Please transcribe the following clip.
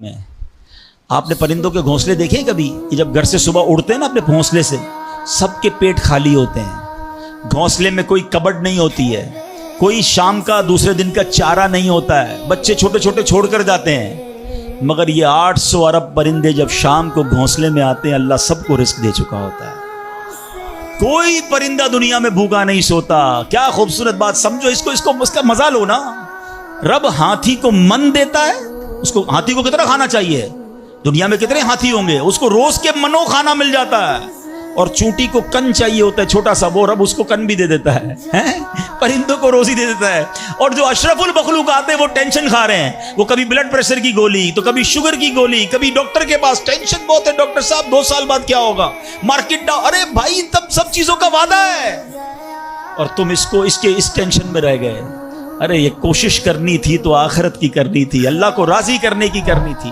میں آپ نے پرندوں کے گھونسلے دیکھے کبھی؟ یہ جب گھر سے صبح اڑتے ہیں نا اپنے گھونسلے سے، سب کے پیٹ خالی ہوتے ہیں، گھونسلے میں کوئی کبڈ نہیں ہوتی ہے، کوئی شام کا دوسرے دن کا چارہ نہیں ہوتا ہے، بچے چھوٹے چھوٹے چھوڑ کر جاتے ہیں، مگر یہ 800 ارب پرندے جب شام کو گھونسلے میں آتے ہیں اللہ سب کو رزق دے چکا ہوتا ہے۔ کوئی پرندہ دنیا میں بھوکا نہیں سوتا۔ کیا خوبصورت بات، سمجھو اس کا مزہ لو نا۔ رب ہاتھی کو من دیتا ہے، اس کو ہاتھی کو کتنا کھانا چاہیے؟ دنیا میں کتنے ہاتھی ہوں گے، اس کو روز کے منو کھانا مل جاتا ہے، اور چونٹی کو کن چاہیے ہوتا ہے چھوٹا سا، وہ رب اس کو کن بھی دے دیتا ہے، پرندوں کو روزی دے دیتا ہے۔ اور جو اشرف المخلوقات ہیں وہ ٹینشن کھا رہے ہیں، وہ کبھی بلڈ پریشر کی گولی تو کبھی شوگر کی گولی، کبھی ڈاکٹر کے پاس، ٹینشن بہت ہے ڈاکٹر صاحب 2 سال بعد کیا ہوگا، مارکیٹ ڈاؤن۔ ارے بھائی تب سب چیزوں کا وعدہ ہے، اور تم اس ٹینشن میں رہ گئے۔ ارے یہ کوشش کرنی تھی تو آخرت کی کرنی تھی، اللہ کو راضی کرنے کی کرنی تھی۔